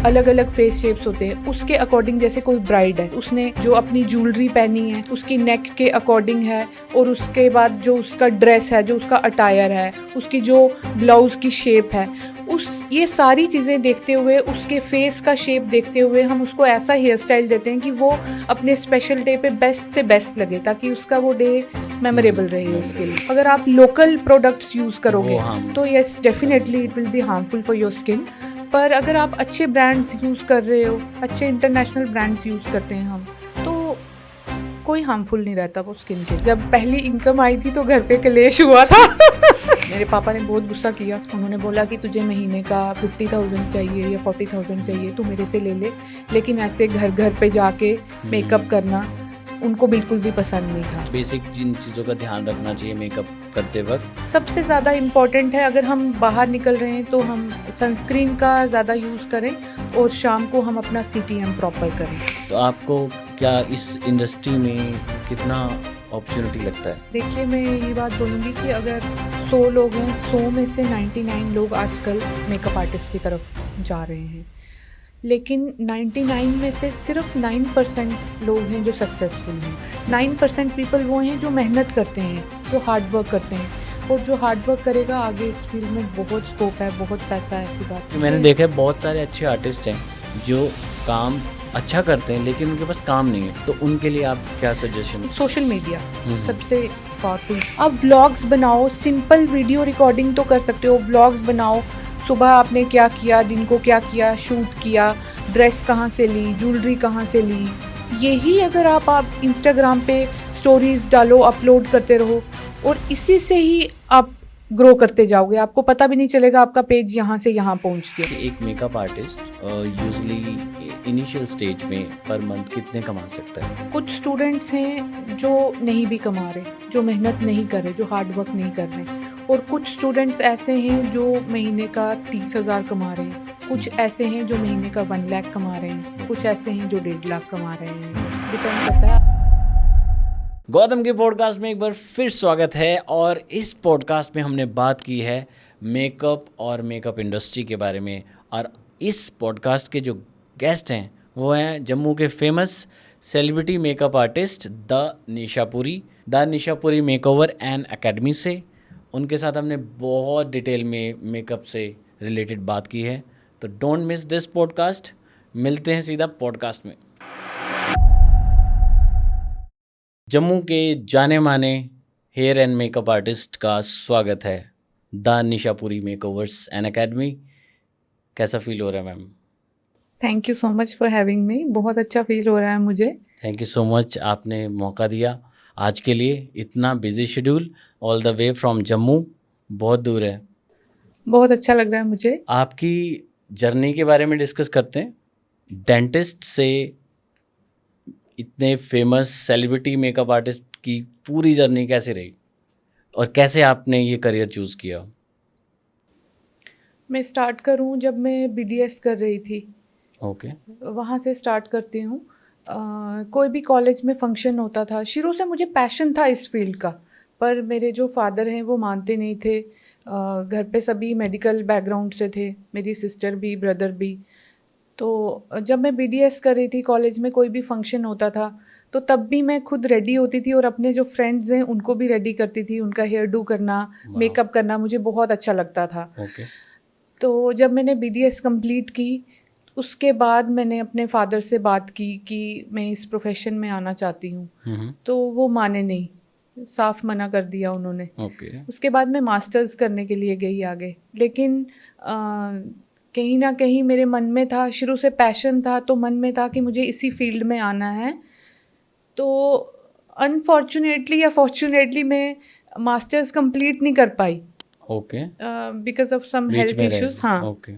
अलग अलग face shapes होते हैं, उसके अकॉर्डिंग, जैसे कोई ब्राइड है, उसने जो अपनी ज्वेलरी पहनी है उसकी नेक के अकॉर्डिंग है, और उसके बाद जो उसका ड्रेस है, जो उसका अटायर है, उसकी जो ब्लाउज की शेप है, ये सारी चीज़ें देखते हुए, उसके फेस का शेप देखते हुए हम उसको ऐसा हेयर स्टाइल देते हैं कि वो अपने स्पेशल डे पे बेस्ट से बेस्ट लगे, ताकि उसका वो डे मेमोरेबल रहे उसके लिए। अगर आप लोकल प्रोडक्ट्स यूज़ करोगे तो yes definitely it will be harmful for your skin, पर अगर आप अच्छे ब्रांड्स यूज़ कर रहे हो, अच्छे इंटरनेशनल ब्रांड्स यूज़ करते हैं हम, तो कोई हार्मफुल नहीं रहता वो स्किन के। जब पहली इनकम आई थी तो घर पे कलेश हुआ था मेरे पापा ने बहुत गुस्सा किया, उन्होंने बोला कि तुझे महीने का 50,000 चाहिए या 40,000 चाहिए, तू मेरे से ले ले, लेकिन ऐसे घर घर पे जाके मेकअप करना उनको बिल्कुल भी पसंद नहीं था। बेसिक जिन चीज़ों का ध्यान रखना चाहिए मेकअप करते वक्त, सबसे ज़्यादा इम्पॉर्टेंट है, अगर हम बाहर निकल रहे हैं तो हम सनस्क्रीन का ज़्यादा यूज़ करें, और शाम को हम अपना CTM प्रॉपर करें। तो आपको क्या इस इंडस्ट्री में कितना अपॉर्चुनिटी लगता है? देखिए, मैं ये बात बोलूँगी कि अगर 100 लोग हैं, 100 में से 99 लोग आजकल मेकअप आर्टिस्ट की तरफ जा रहे हैं, लेकिन 99 में से सिर्फ 9% लोग हैं जो सक्सेसफुल हैं। 9% पीपल वो हैं जो मेहनत करते हैं, जो हार्ड वर्क करते हैं, और जो हार्ड वर्क करेगा आगे इस फील्ड में बहुत स्कोप है, बहुत पैसा है, ऐसी बात नहीं है। मैंने देखा है बहुत सारे अच्छे आर्टिस्ट हैं जो काम अच्छा करते हैं लेकिन उनके पास काम नहीं है, तो उनके लिए आप क्या सजेशन? सोशल मीडिया सबसे पावरफुल। आप व्लॉग्स बनाओ, सिंपल वीडियो रिकॉर्डिंग तो कर सकते हो, व्लॉग्स बनाओ, सुबह आपने क्या किया, दिन को क्या किया, शूट किया, ड्रेस कहाँ से ली, ज्वेलरी कहाँ से ली, यही अगर आप इंस्टाग्राम पे स्टोरीज डालो, अपलोड करते रहो, और इसी से ही आप ग्रो करते जाओगे, आपको पता भी नहीं चलेगा आपका पेज यहाँ से यहाँ पहुँच गया। एक makeup artist usually initial stage में पर मंथ कितने कमा सकता है? कुछ स्टूडेंट्स हैं जो नहीं भी कमा रहे, जो मेहनत नहीं कर रहे, जो हार्ड वर्क नहीं कर रहे, और कुछ स्टूडेंट्स ऐसे हैं जो महीने का 30,000 कमा रहे हैं, कुछ ऐसे हैं जो महीने का 1 लाख कमा रहे हैं, कुछ ऐसे हैं जो 1.5 लाख कमा रहे हैं, डिपेंड करता है। गौतम के पॉडकास्ट में एक बार फिर स्वागत है, और इस पॉडकास्ट में हमने बात की है मेकअप और मेकअप इंडस्ट्री के बारे में, और इस पॉडकास्ट के जो गेस्ट हैं वो हैं जम्मू के famous celebrity makeup artist the Nishapuri makeover and academy से। उनके साथ हमने बहुत डिटेल में मेकअप से रिलेटेड बात की है, तो डोंट मिस दिस पॉडकास्ट। मिलते हैं सीधा पॉडकास्ट में। जम्मू के जाने माने हेयर एंड मेकअप आर्टिस्ट का स्वागत है the Nishapuri makeovers and academy. कैसा फील हो रहा है ma'am? Thank you so much for having me, बहुत अच्छा फील हो रहा है मुझे। थैंक यू सो मच, आपने मौका दिया आज के लिए। इतना busy schedule, all the way from Jammu, बहुत दूर है। बहुत अच्छा लग रहा है मुझे। आपकी जर्नी के बारे में डिस्कस करते हैं। डेंटिस्ट से इतने फेमस सेलिब्रिटी मेकअप आर्टिस्ट की पूरी जर्नी कैसे रही, और कैसे आपने ये करियर चूज़ किया? मैं स्टार्ट करूं, जब मैं BDS कर रही थी, ओके। वहाँ से स्टार्ट करती हूँ। कोई भी कॉलेज में फंक्शन होता था, शुरू से मुझे पैशन था इस फील्ड का, पर मेरे जो फादर हैं वो मानते नहीं थे। घर पे सभी मेडिकल बैकग्राउंड से थे, मेरी सिस्टर भी, ब्रदर भी। तो जब मैं BDS कर रही थी, कॉलेज में कोई भी फंक्शन होता था तो तब भी मैं खुद रेडी होती थी, और अपने जो फ्रेंड्स हैं उनको भी रेडी करती थी। उनका हेयर डू करना, मेकअप करना मुझे बहुत अच्छा लगता था। ओके। तो जब मैंने BDS कंप्लीट की, उसके बाद मैंने अपने फादर से बात की कि मैं इस प्रोफेशन में आना चाहती हूँ, तो वो माने नहीं, साफ मना कर दिया उन्होंने। ओके। उसके बाद मैं मास्टर्स करने के लिए गई आगे, लेकिन कहीं ना कहीं मेरे मन में था, शुरू से पैशन था, तो मन में था कि मुझे इसी फील्ड में आना है। तो अनफॉर्चुनेटली या फॉर्चुनेटली मैं मास्टर्स कंप्लीट नहीं कर पाई, okay. Because of some health issues. हाँ, ओके।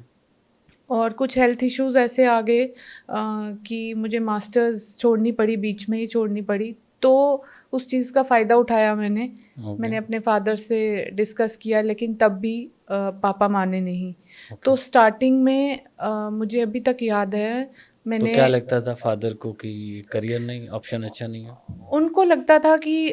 और कुछ हेल्थ इश्यूज ऐसे आ गए कि मुझे मास्टर्स छोड़नी पड़ी, बीच में ही छोड़नी पड़ी। तो उस चीज़ का फ़ायदा उठाया मैंने। मैंने अपने फादर से डिस्कस किया, लेकिन तब भी पापा माने नहीं। तो स्टार्टिंग में मुझे अभी तक याद है, मैंने तो क्या लगता था फादर को कि करियर नहीं, ऑप्शन अच्छा नहीं है? उनको लगता था कि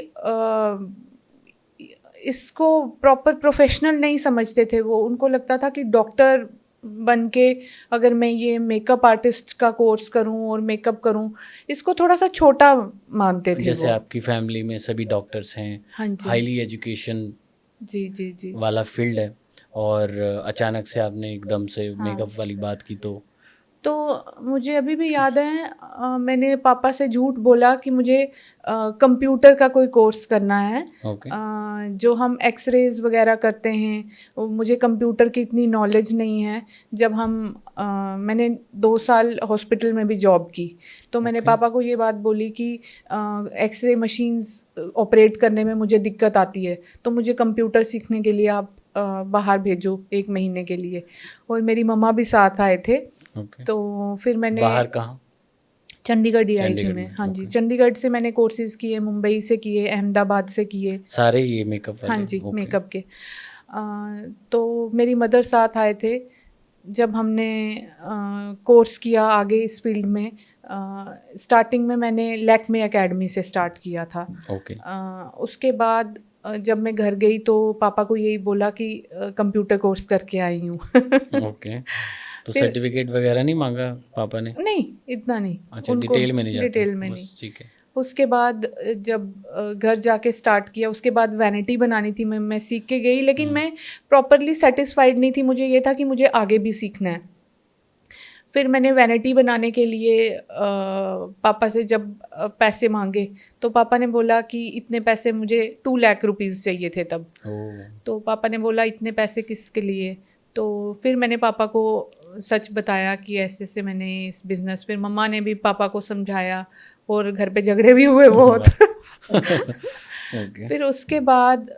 इसको प्रॉपर प्रोफेशनल नहीं समझते थे वो। उनको लगता था कि डॉक्टर बन के अगर मैं ये मेकअप आर्टिस्ट का कोर्स करूं और मेकअप करूं, इसको थोड़ा सा छोटा मानते थे जैसे वो। आपकी फैमिली में सभी डॉक्टर्स हैं, हाँ जी। हाईली एजुकेशन जी जी जी। वाला फील्ड है, और अचानक से आपने एकदम से हाँ। मेकअप वाली बात की तो मुझे अभी भी याद है, मैंने पापा से झूठ बोला कि मुझे कंप्यूटर का कोई कोर्स करना है। ओके। जो हम एक्सरेज वगैरह करते हैं, वो मुझे कंप्यूटर की इतनी नॉलेज नहीं है। जब हम मैंने 2 साल हॉस्पिटल में भी जॉब की, तो मैंने ओके। पापा को ये बात बोली कि एक्सरे मशीन्स ऑपरेट करने में मुझे दिक्कत आती है, तो मुझे कंप्यूटर सीखने के लिए आप बाहर भेजो 1 महीने के लिए। और मेरी मम्मा भी साथ आए थे। ओके। तो फिर मैंने बाहर कहाँ? चंडीगढ़ ही आई थी चंडीगढ़ मैं। में, हाँ जी, ओके। चंडीगढ़ से मैंने कोर्सेज किए, मुंबई से किए, अहमदाबाद से किए। सारे ये मेकअप हाँ वाले? जी, ओके। मेकअप के। तो मेरी मदर साथ आए थे जब हमने कोर्स किया आगे इस फील्ड में। स्टार्टिंग में मैंने लैक्मे एकेडमी से स्टार्ट किया था। ओके। उसके बाद जब मैं घर गई तो पापा को यही बोला कि कंप्यूटर कोर्स करके आई हूँ। ओके। तो फिर सर्टिफिकेट वगैरह नहीं मांगा पापा ने? नहीं, इतना नहीं। अच्छा, उनको डिटेल में नहीं जाते डिटेल में नहीं। बस, ठीक है। उसके बाद जब घर जाके स्टार्ट किया, उसके बाद वैनिटी बनानी थी, मैं सीख के गई, लेकिन मैं प्रॉपरली सेटिस्फाइड नहीं थी। मुझे ये था कि मुझे आगे भी सीखना है। फिर मैंने वैनिटी बनाने के लिए पापा से जब पैसे मांगे, तो पापा ने बोला कि इतने पैसे, मुझे 2 लाख रुपीज़ चाहिए थे तब। ओह। तो पापा ने बोला इतने पैसे किसके लिए? तो फिर मैंने पापा को सच बताया कि ऐसे ऐसे मैंने इस बिज़नेस, फिर मम्मा ने भी पापा को समझाया और घर पे झगड़े भी हुए बहुत। ओके। फिर उसके बाद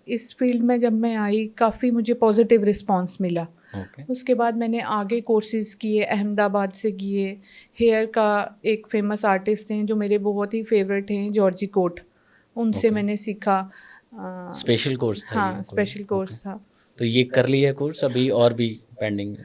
इस फील्ड में जब मैं आई, काफ़ी मुझे पॉजिटिव रिस्पांस मिला। ओके। उसके बाद मैंने आगे कोर्सेज़ किए, अहमदाबाद से किए। हेयर का एक फेमस आर्टिस्ट हैं जो मेरे बहुत ही फेवरेट हैं, जॉर्जी कोट, उनसे ओके। मैंने सीखा। स्पेशल कोर्स था ये हाँ, कोई? Special okay. कोर्स था। तो ये कर लिया कोर्स, अभी और भी पेंडिंग है?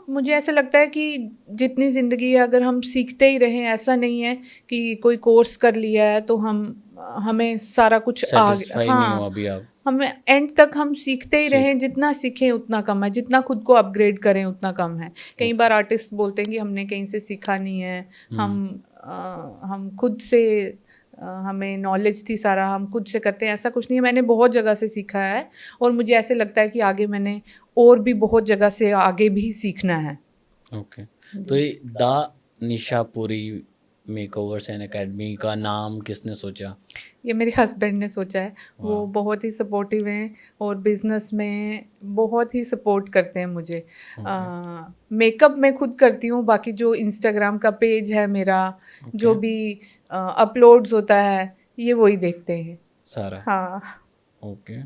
मुझे ऐसा लगता है कि जितनी ज़िंदगी है, अगर हम सीखते ही रहें, ऐसा नहीं है कि कोई कोर्स कर लिया है तो हमें सारा कुछ आ गया। सेटिस्फाई नहीं हो हाँ, अभी आप? हमें एंड तक हम सीखते ही सीख। रहें, जितना सीखें उतना कम है, जितना खुद को अपग्रेड करें उतना कम है। कई बार आर्टिस्ट बोलते हैं कि हमने कहीं से सीखा नहीं है, हम खुद से हमें नॉलेज थी, सारा हम खुद से करते हैं। ऐसा कुछ नहीं है, मैंने बहुत जगह से सीखा है और मुझे ऐसे लगता है कि आगे मैंने और भी बहुत जगह से आगे भी सीखना है। ओके। तो ये the Nishapuri makeovers and academy का नाम किसने सोचा? ये मेरे हस्बैंड ने सोचा है। वो वाह। बहुत ही सपोर्टिव हैं और बिजनेस में बहुत ही सपोर्ट करते हैं मुझे। मेकअप मैं खुद करती हूँ, बाकी जो इंस्टाग्राम का पेज है मेरा, जो भी अपलोड्स होता है, ये वही देखते हैं सारा? हाँ। ओके।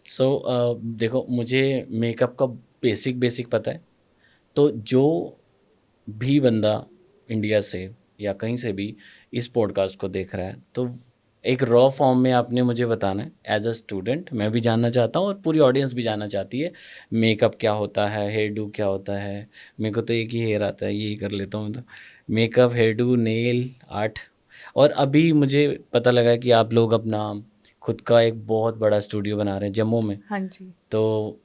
सो देखो, मुझे मेकअप का बेसिक पता है। तो जो भी बंदा इंडिया से या कहीं से भी इस पॉडकास्ट को देख रहा है, तो एक रॉ फॉर्म में आपने मुझे बताना है। एज अ स्टूडेंट मैं भी जानना चाहता हूँ और पूरी ऑडियंस भी जानना चाहती है, मेकअप क्या होता है, हेयर डू क्या होता है। मेरे को तो एक ही हेयर आता है, यही कर लेता हूँ। तो makeup, hairdo, nail art, और अभी मुझे पता लगा कि आप लोग अपना खुद का एक बहुत बड़ा स्टूडियो बना रहे हैं जम्मू में। हाँ जी। तो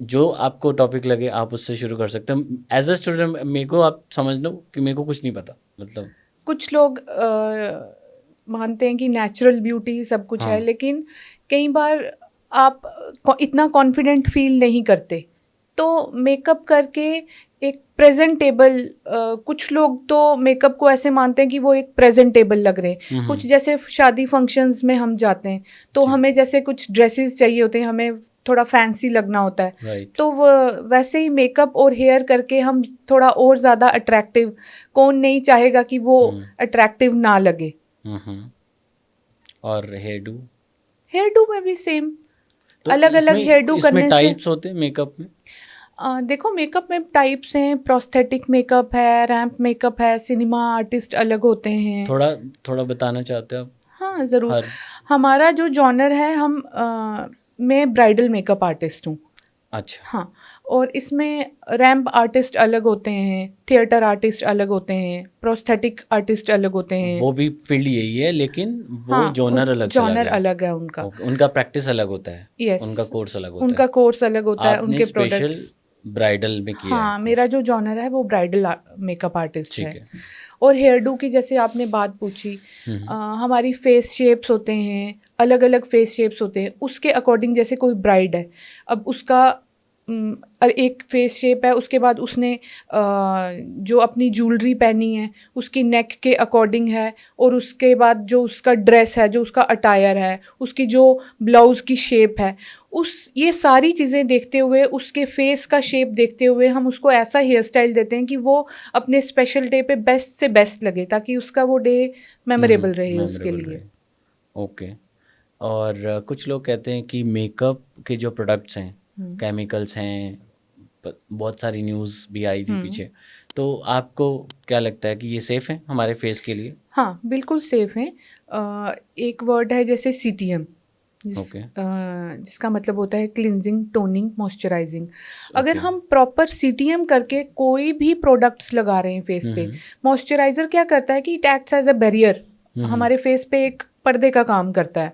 जो आपको टॉपिक लगे आप उससे शुरू कर सकते हैं। एज अ स्टूडेंट मेरे को आप समझ लो कि मेरे को कुछ नहीं पता, मतलब। कुछ लोग मानते हैं कि नेचुरल ब्यूटी सब कुछ है, हाँ। लेकिन कई बार आप इतना कॉन्फिडेंट फील नहीं करते, तो मेकअप करके एक प्रेजेंटेबल, कुछ लोग तो मेकअप को ऐसे मानते हैं कि वो एक प्रेजेंटेबल लग रहे हैं। कुछ जैसे शादी फंक्शंस में हम जाते हैं तो जी। हमें जैसे कुछ ड्रेसेस चाहिए होते हैं, हमें थोड़ा फैंसी लगना होता है। राइट। तो वैसे ही मेकअप और हेयर करके हम थोड़ा और ज़्यादा अट्रैक्टिव, कौन नहीं चाहेगा कि वो अट्रैक्टिव ना लगे। और हेयर डू? हेयर डू में भी सेम, तो अलग अलग हेयर डू इसमें करने से। टाइप्स होते हैं मेकअप में? देखो, मेकअप में टाइप्स हैं, प्रोस्थेटिक मेकअप है, रैम्प मेकअप है, सिनेमा आर्टिस्ट अलग होते हैं। थोड़ा बताना चाहते हो आप? हाँ ज़रूर। हर। हमारा जो जॉनर है, मैं ब्राइडल मेकअप आर्टिस्ट हूँ। अच्छा। हाँ, और इसमें रैम्प आर्टिस्ट अलग होते हैं, थिएटर आर्टिस्ट अलग होते हैं, प्रोस्थेटिक आर्टिस्ट अलग होते हैं। वो भी फील्ड यही है, लेकिन वो हाँ, जॉनर अलग चला जॉनर गया। अलग है उनका। उनका प्रैक्टिस अलग होता है। यस, उनका कोर्स अलग होता उनका है। कोर्स अलग होता है, आपने उनके स्पेशल प्रोडक्ट्स। ब्राइडल में किया हाँ, है। मेरा जो जॉनर है वो ब्राइडल मेकअप आर्टिस्ट ठीक है। है। और हेयर डू की जैसे आपने बात पूछी, हमारी फेस शेप्स होते हैं, अलग अलग फेस शेप्स होते हैं, उसके अकॉर्डिंग जैसे कोई ब्राइड है, अब उसका एक फेस शेप है, उसके बाद उसने जो अपनी ज्वेलरी पहनी है उसकी नेक के अकॉर्डिंग है, और उसके बाद जो उसका ड्रेस है, जो उसका अटायर है, उसकी जो ब्लाउज़ की शेप है, ये सारी चीज़ें देखते हुए, उसके फेस का शेप देखते हुए हम उसको ऐसा हेयर स्टाइल देते हैं कि वो अपने स्पेशल डे पे बेस्ट से बेस्ट लगे, ताकि उसका वो डे मेमोरेबल रहे उसके मेमोरेबल लिए। रहे। ओके। और कुछ लोग कहते हैं कि मेकअप के जो प्रोडक्ट्स हैं, केमिकल्स हैं, बहुत सारी न्यूज़ भी आई थी पीछे, तो आपको क्या लगता है कि ये सेफ़ है हमारे फेस के लिए? हाँ, बिल्कुल सेफ़ हैं। एक वर्ड है जैसे सीटीएम, ओके। जिसका मतलब होता है क्लींजिंग, टोनिंग, मॉइस्चराइजिंग। अगर ओके। हम प्रॉपर सीटीएम करके कोई भी प्रोडक्ट्स लगा रहे हैं फेस पे, मॉइस्चराइज़र क्या करता है कि it acts as a barrier, हमारे फेस पे एक पर्दे का काम करता है।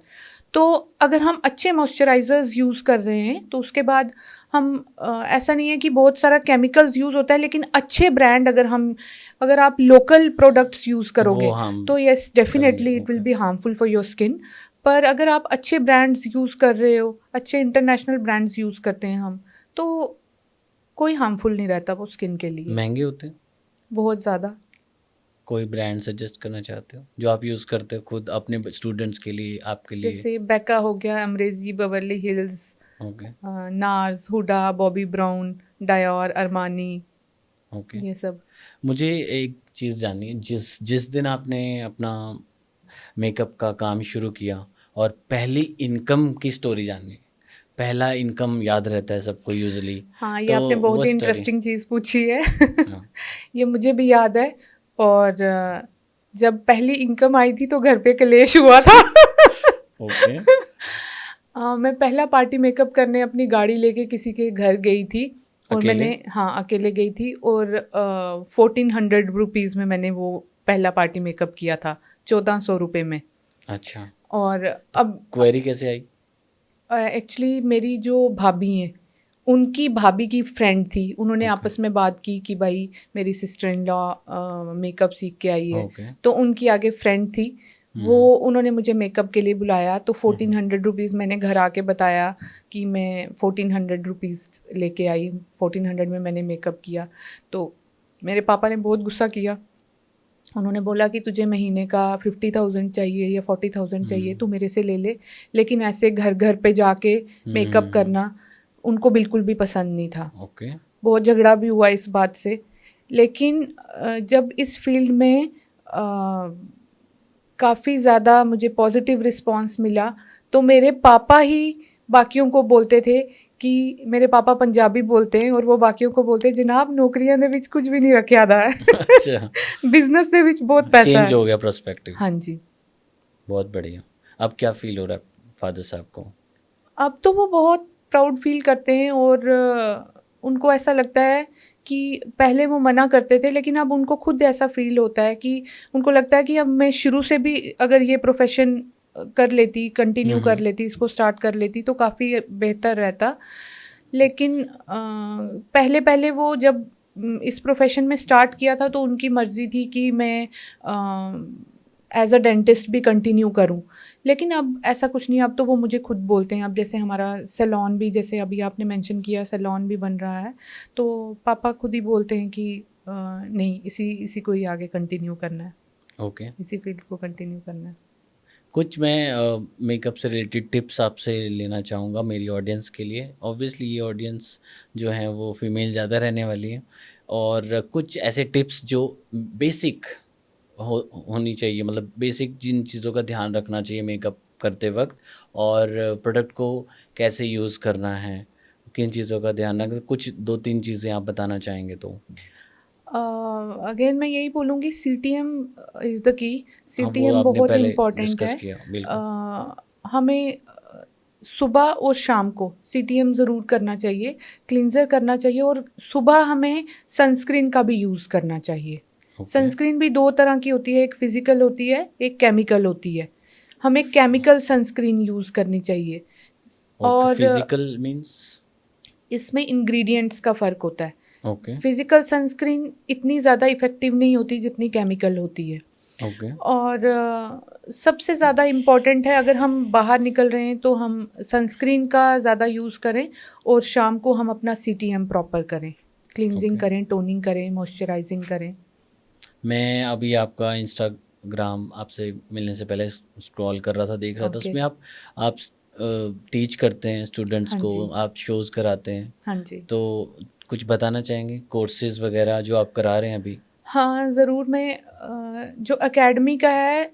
तो अगर हम अच्छे मॉइस्चराइज़र्स यूज़ कर रहे हैं तो उसके बाद हम ऐसा नहीं है कि बहुत सारा केमिकल्स यूज़ होता है, लेकिन अच्छे ब्रांड अगर आप लोकल प्रोडक्ट्स यूज़ करोगे वो हम तो येस करेंगे। Definitely it will okay. Be harmful for your skin. पर अगर आप अच्छे ब्रांड्स यूज़ कर रहे हो, अच्छे इंटरनेशनल ब्रांड्स यूज़ करते हैं हम, तो कोई हार्मफुल नहीं रहता वो स्किन के लिए। महंगे होते हैं? बहुत ज़्यादा। कोई ब्रांड सजेस्ट करना चाहते हो जो आप यूज़ करते हो खुद अपने स्टूडेंट्स के लिए, आपके लिए? जैसे बेका हो गया, Amrezy, Beverly Hills, okay. NARS, Huda, Bobbi Brown, Dior, Armani, okay. ये सब। मुझे एक चीज़ जाननी है, जिस जिस दिन आपने अपना मेकअप का काम शुरू किया और पहली इनकम की स्टोरी जाननी है। पहला इनकम याद रहता है सबको यूजुअली, हाँ, ये तो आपने बहुत वो ही स्टोरी। इंटरेस्टिंग चीज़ पूछी है। हाँ। ये मुझे भी याद है। और जब पहली इनकम आई थी तो घर पे कलेश हुआ था। ओके। मैं पहला पार्टी मेकअप करने अपनी गाड़ी लेके किसी के घर गई थी, और अकेले? हाँ, अकेले गई थी, और 1400 रुपीज़ में मैंने वो पहला पार्टी मेकअप किया था, 1400 रुपये में। अच्छा। और अब क्वेरी कैसे आई? एक्चुअली मेरी जो भाभी हैं, उनकी भाभी की फ्रेंड थी, उन्होंने ओके। आपस में बात की कि भाई मेरी सिस्टर इन लॉ मेकअप सीख के आई है, ओके। तो उनकी आगे फ्रेंड थी, वो उन्होंने मुझे मेकअप के लिए बुलाया, तो 1400 रुपीज़ मैंने घर आके बताया कि मैं 1400 रुपीज़ लेके आई, 1400 में मैंने मेकअप किया। तो मेरे पापा ने बहुत गुस्सा किया, उन्होंने बोला कि तुझे महीने का 50,000 चाहिए या 40,000 चाहिए, तू मेरे से ले ले, लेकिन ऐसे घर घर पे जाके मेकअप करना उनको बिल्कुल भी पसंद नहीं था। ओके। बहुत झगड़ा भी हुआ इस बात से। लेकिन जब इस फील्ड में काफ़ी ज़्यादा मुझे पॉजिटिव रिस्पॉन्स मिला, तो मेरे पापा ही बाकियों को बोलते थे कि मेरे पापा पंजाबी बोलते हैं, और वो बाकियों को बोलते हैं जनाब नौकरियां दे विच कुछ भी नहीं रखा दा है। अच्छा। बिजनेस दे विच बहुत पैसा चेंज है। हो गया पर्सपेक्टिव। हाँ जी। बहुत बढ़िया। अब क्या फील हो रहा है फादर साहब को? अब तो वो बहुत प्राउड फील करते हैं, और उनको ऐसा लगता है कि पहले वो मना करते थे, लेकिन अब उनको खुद ऐसा फील होता है कि उनको लगता है कि अब मैं शुरू से भी अगर ये प्रोफेशन कर लेती, कंटिन्यू कर लेती, इसको स्टार्ट कर लेती, तो काफ़ी बेहतर रहता। लेकिन पहले पहले वो जब इस प्रोफेशन में स्टार्ट किया था तो उनकी मर्ज़ी थी कि मैं एज अ डेंटिस्ट भी कंटिन्यू करूं, लेकिन अब ऐसा कुछ नहीं। अब तो वो मुझे खुद बोलते हैं, अब जैसे हमारा सैलून भी, जैसे अभी आपने मेंशन किया सैलून भी बन रहा है, तो पापा खुद ही बोलते हैं कि नहीं, इसी को ही आगे कंटिन्यू करना है, ओके। इसी फील्ड को कंटिन्यू करना है। कुछ मैं मेकअप से रिलेटेड टिप्स आपसे लेना चाहूँगा मेरी ऑडियंस के लिए। ऑब्वियसली ये ऑडियंस जो है वो फीमेल ज़्यादा रहने वाली है, और कुछ ऐसे टिप्स जो बेसिक होनी चाहिए, मतलब बेसिक जिन चीज़ों का ध्यान रखना चाहिए मेकअप करते वक्त, और प्रोडक्ट को कैसे यूज़ करना है, किन चीज़ों का ध्यान रखना, कुछ 2-3 चीज़ें आप बताना चाहेंगे तो? अगेन मैं यही बोलूँगी, सीटीएम इज़ द की। हाँ, वो सीटीएम आपने बहुत पहले इम्पॉर्टेंट डिस्कस है। किया, बिल्कुल। हमें सुबह और शाम को सीटीएम ज़रूर करना चाहिए, क्लींजर करना चाहिए, और सुबह हमें सनस्क्रीन का भी यूज़ करना चाहिए। ओके। सनस्क्रीन भी दो तरह की होती है, एक फिज़िकल होती है, एक केमिकल होती है। हमें केमिकल सनस्क्रीन यूज़ करनी चाहिए। ओके, और फिजिकल मीन्स? इसमें इंग्रेडिएंट्स का फ़र्क होता है। ओके फिजिकल सनस्क्रीन इतनी ज़्यादा इफ़ेक्टिव नहीं होती जितनी केमिकल होती है। ओके और सबसे ज़्यादा इम्पॉर्टेंट है, अगर हम बाहर निकल रहे हैं तो हम सनस्क्रीन का ज़्यादा यूज़ करें और शाम को हम अपना CTM प्रॉपर करें, क्लींजिंग ओके करें, टोनिंग करें, मॉइस्चराइजिंग करें। मैं अभी आपका इंस्टाग्राम आपसे मिलने से पहले स्क्रॉल कर रहा था, देख रहा था, ओके। उसमें आप टीच करते हैं स्टूडेंट्स हाँ को, जी। आप शोज़ कराते हैं, हाँ जी। तो कुछ बताना चाहेंगे कोर्सेज़ वगैरह जो आप करा रहे हैं अभी? हाँ, ज़रूर। मैं जो एकेडमी का है,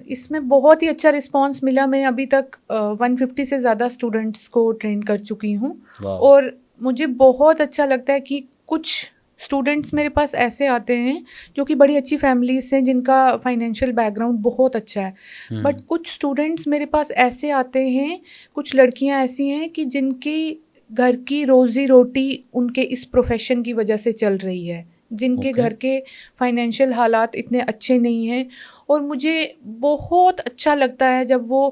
इसमें बहुत ही अच्छा रिस्पॉन्स मिला। मैं अभी तक 150 से ज़्यादा स्टूडेंट्स को ट्रेन कर चुकी हूँ। वाह! और मुझे बहुत अच्छा लगता है कि कुछ स्टूडेंट्स मेरे पास ऐसे आते हैं जो कि बड़ी अच्छी फैमिलीज़ से हैं, जिनका फाइनेंशियल बैकग्राउंड बहुत अच्छा है। बट हुँ, कुछ स्टूडेंट्स मेरे पास ऐसे आते हैं, कुछ लड़कियां ऐसी हैं कि जिनकी घर की रोज़ी रोटी उनके इस प्रोफेशन की वजह से चल रही है, जिनके ओके, घर के फाइनेंशियल हालात इतने अच्छे नहीं हैं। और मुझे बहुत अच्छा लगता है जब वो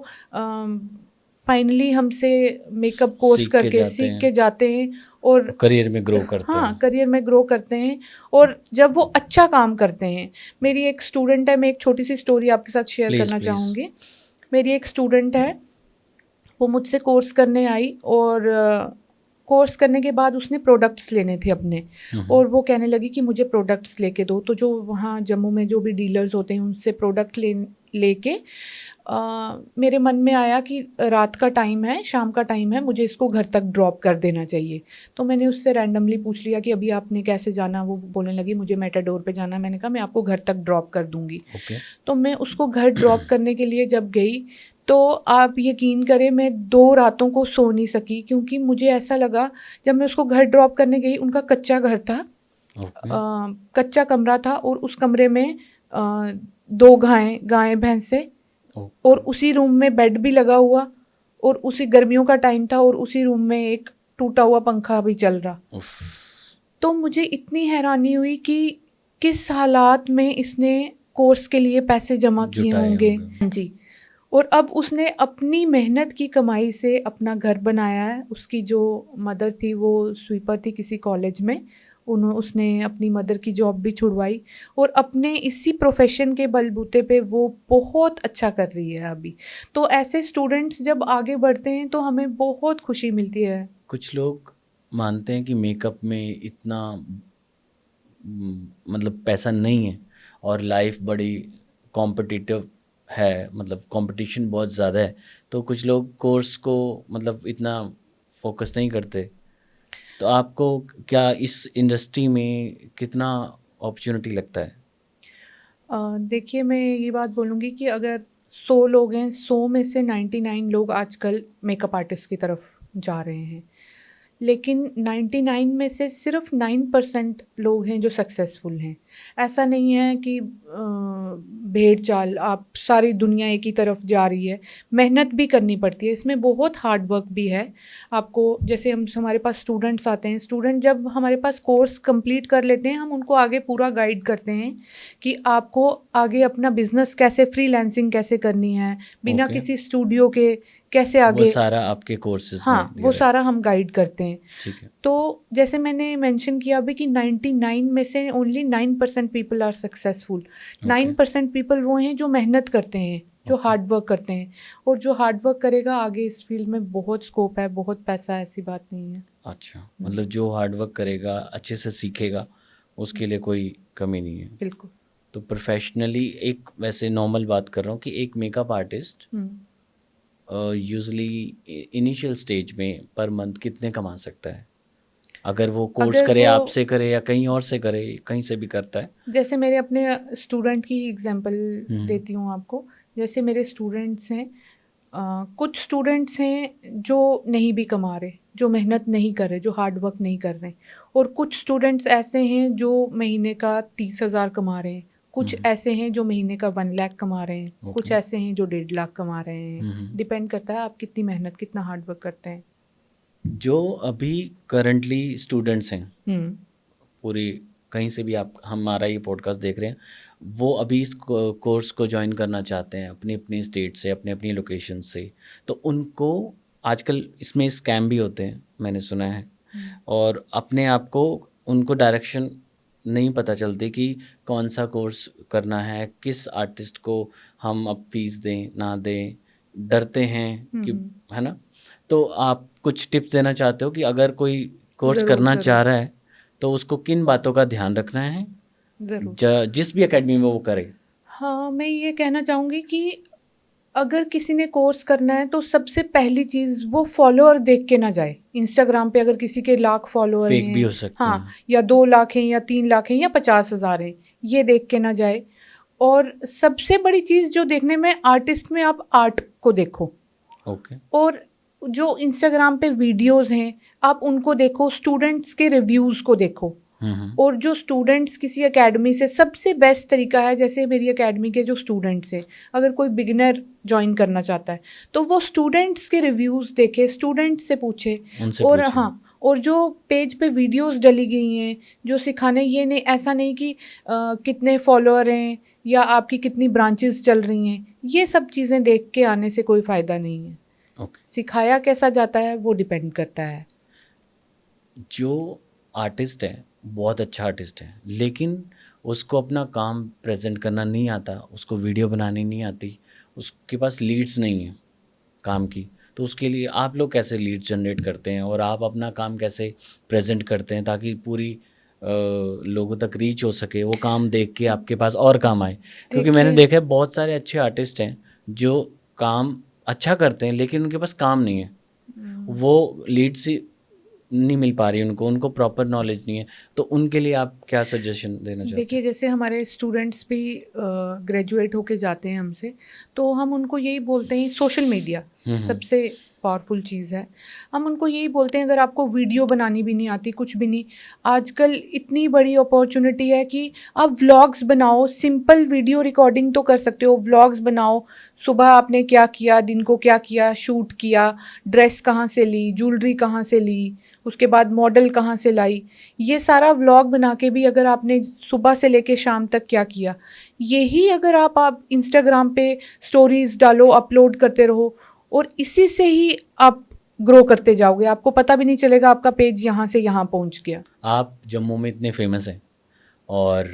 फाइनली हमसे मेकअप कोर्स सीख के करके जाते सीख हैं, के जाते हैं और करियर में ग्रो करते हाँ, हैं। करियर में ग्रो करते हैं। और जब वो अच्छा काम करते हैं, मेरी एक स्टूडेंट है, मैं एक छोटी सी स्टोरी आपके साथ शेयर प्लीज़, करना प्लीज़। चाहूँगी। मेरी एक स्टूडेंट है, वो मुझसे कोर्स करने आई और कोर्स करने के बाद उसने प्रोडक्ट्स लेने थे अपने। हुँ, हुँ, और वो कहने लगी कि मुझे प्रोडक्ट्स लेके दो। तो जो वहाँ जम्मू में जो भी डीलर्स होते हैं उनसे प्रोडक्ट लेके मेरे मन में आया कि रात का टाइम है, शाम का टाइम है, मुझे इसको घर तक ड्रॉप कर देना चाहिए। तो मैंने उससे रैंडमली पूछ लिया कि अभी आपने कैसे जाना? वो बोलने लगी मुझे मेटाडोर पे जाना है। मैंने कहा मैं आपको घर तक ड्रॉप कर दूँगी। ओके। तो मैं उसको घर ड्रॉप करने के लिए जब गई, तो आप यकीन करें मैं 2 रातों को सो नहीं सकी, क्योंकि मुझे ऐसा लगा, जब मैं उसको घर ड्रॉप करने गई, उनका कच्चा घर था, ओके, कच्चा कमरा था और उस कमरे में 2 गायें भैंसें, और ओके। उसी रूम में बेड भी लगा हुआ, और उसी गर्मियों का टाइम था और उसी रूम में एक टूटा हुआ पंखा भी चल रहा। उफ़! तो मुझे इतनी हैरानी हुई कि किस हालात में इसने कोर्स के लिए पैसे जमा किए जुटाए होंगे। होंगे। हाँ जी। और अब उसने अपनी मेहनत की कमाई से अपना घर बनाया है। उसकी जो मदर थी वो स्वीपर थी किसी कॉलेज में। उसने अपनी मदर की जॉब भी छुड़वाई और अपने इसी प्रोफेशन के बलबूते पे वो बहुत अच्छा कर रही है अभी। तो ऐसे स्टूडेंट्स जब आगे बढ़ते हैं तो हमें बहुत खुशी मिलती है। कुछ लोग मानते हैं कि मेकअप में इतना मतलब पैसा नहीं है और लाइफ बड़ी कॉम्पिटिटिव है, मतलब कंपटीशन बहुत ज़्यादा है, तो कुछ लोग कोर्स को मतलब इतना फोकस नहीं करते। तो आपको क्या इस इंडस्ट्री में कितना अपॉर्चुनिटी लगता है? देखिए, मैं ये बात बोलूँगी कि अगर 100 लोग हैं, 100 में से 99 लोग आजकल मेकअप आर्टिस्ट की तरफ जा रहे हैं। लेकिन 99 में से सिर्फ 9% लोग हैं जो सक्सेसफुल हैं। ऐसा नहीं है कि भेड़-चाल आप सारी दुनिया एक ही तरफ जा रही है। मेहनत भी करनी पड़ती है, इसमें बहुत हार्ड वर्क भी है। आपको जैसे हमारे पास स्टूडेंट्स आते हैं, स्टूडेंट जब हमारे पास कोर्स कंप्लीट कर लेते हैं, हम उनको आगे पूरा गाइड करते हैं कि आपको आगे अपना बिज़नेस कैसे, फ्रीलांसिंग कैसे करनी है, बिना ओके, किसी स्टूडियो के कैसे वो आगे। सारा आपके कोर्सेज़ में हाँ, दिया वो रहता सारा है। हम गाइड करते हैं। ठीक है, तो जैसे मैंने मेंशन किया अभी कि 99 में से only 9% people are successful. Okay, 9% people वो हैं जो मेहनत करते हैं, जो ओके। हार्ड वर्क करते हैं। और जो हार्ड वर्क करेगा आगे इस फील्ड में बहुत स्कोप है, बहुत पैसा है, ऐसी बात नहीं है। अच्छा, मतलब जो हार्ड वर्क करेगा, अच्छे से सीखेगा, उसके लिए कोई कमी नहीं है। बिल्कुल। तो प्रोफेशनली एक वैसे नॉर्मल बात कर रहा हूँ कि एक मेकअप आर्टिस्ट हुँ। यूजुअली इनिशियल स्टेज में पर मंथ कितने कमा सकता है? अगर वो कोर्स अगर करे, वो आपसे करे या कहीं और से करे, कहीं से भी करता है। जैसे मेरे अपने स्टूडेंट की एग्जांपल हुँ, देती हूँ आपको। जैसे मेरे स्टूडेंट्स हैं, कुछ स्टूडेंट्स हैं जो नहीं भी कमा रहे, जो मेहनत नहीं कर रहे, जो हार्ड वर्क नहीं कर रहे। और कुछ स्टूडेंट्स ऐसे हैं जो महीने का 30,000 कमा रहे हैं, कुछ हुँ, ऐसे हैं जो महीने का 1 लाख कमा रहे हैं, कुछ ओके। ऐसे हैं जो 1.5 लाख कमा रहे हैं। हुँ, हुँ। डिपेंड करता है आप कितनी मेहनत, कितना हार्ड वर्क करते हैं। जो अभी करंटली स्टूडेंट्स हैं, हुँ। पूरी कहीं से भी आप हमारा ये पॉडकास्ट देख रहे हैं, वो अभी इस कोर्स को जॉइन करना चाहते हैं अपनी अपनी स्टेट से, अपनी अपनी लोकेशन से, तो उनको आजकल इसमें स्कैम भी होते हैं, मैंने सुना है। और अपने आप को उनको डायरेक्शन नहीं पता चलती कि कौन सा कोर्स करना है, किस आर्टिस्ट को हम अब फीस दें ना दें, डरते हैं कि, है ना? तो आप कुछ टिप्स देना चाहते हो कि अगर कोई कोर्स ज़रूर, करना ज़रूर। चाह रहा है तो उसको किन बातों का ध्यान रखना है ज़रूर। जिस भी एकेडमी में वो करे? हाँ, मैं ये कहना चाहूँगी कि अगर किसी ने कोर्स करना है तो सबसे पहली चीज़ वो फॉलोअर देख के ना जाए। इंस्टाग्राम पे अगर किसी के लाख फॉलोअर फेक भी हैं, हो सकते हाँ, हैं। या 2 लाख हैं या 3 लाख हैं या 50,000 हैं, ये देख के ना जाए। और सबसे बड़ी चीज़ जो देखने में आर्टिस्ट में आप आर्ट को देखो। ओके। और जो इंस्टाग्राम पे वीडियोज़ हैं, आप उनको देखो, स्टूडेंट्स के रिव्यूज़ को देखो। और जो स्टूडेंट्स किसी एकेडमी से, सबसे बेस्ट तरीका है, जैसे मेरी एकेडमी के जो स्टूडेंट्स हैं, अगर कोई बिगिनर ज्वाइन करना चाहता है तो वो स्टूडेंट्स के रिव्यूज़ देखे, स्टूडेंट्स से पूछे। उनसे और पूछिए। हाँ, और जो पेज पे वीडियोस डली गई हैं जो सिखाने, ये नहीं, ऐसा नहीं कि कितने फॉलोअर हैं या आपकी कितनी ब्रांचेस चल रही हैं, ये सब चीज़ें देख के आने से कोई फ़ायदा नहीं है। ओके। सिखाया कैसा जाता है वो डिपेंड करता है। जो आर्टिस्ट है बहुत अच्छा आर्टिस्ट है, लेकिन उसको अपना काम प्रेजेंट करना नहीं आता, उसको वीडियो बनानी नहीं आती, उसके पास लीड्स नहीं है काम की, तो उसके लिए आप लोग कैसे लीड जनरेट करते हैं और आप अपना काम कैसे प्रेजेंट करते हैं ताकि पूरी लोगों तक रीच हो सके, वो काम देख के आपके पास और काम आए? क्योंकि मैंने देखिए, देखा है बहुत सारे अच्छे आर्टिस्ट हैं जो काम अच्छा करते हैं लेकिन उनके पास काम नहीं है, वो लीड्स नहीं मिल पा रही उनको, उनको प्रॉपर नॉलेज नहीं है, तो उनके लिए आप क्या सजेशन देना चाहते देखिए, जैसे हमारे स्टूडेंट्स भी ग्रेजुएट होके जाते हैं हमसे, तो हम उनको यही बोलते हैं, सोशल मीडिया सबसे पावरफुल चीज़ है। हम उनको यही बोलते हैं, अगर आपको वीडियो बनानी भी नहीं आती, कुछ भी नहीं, आजकल इतनी बड़ी अपॉर्चुनिटी है कि आप व्लॉग्स बनाओ, सिंपल वीडियो रिकॉर्डिंग तो कर सकते हो, व्लॉग्स बनाओ, सुबह आपने क्या किया, दिन को क्या किया, शूट किया, ड्रेस कहाँ से ली, ज्वेलरी कहाँ से ली, उसके बाद मॉडल कहाँ से लाई, ये सारा व्लॉग बना के भी अगर आपने सुबह से लेके शाम तक क्या किया, यही अगर आप इंस्टाग्राम पे स्टोरीज डालो, अपलोड करते रहो, और इसी से ही आप ग्रो करते जाओगे, आपको पता भी नहीं चलेगा आपका पेज यहाँ से यहाँ पहुँच गया। आप जम्मू में इतने फेमस हैं और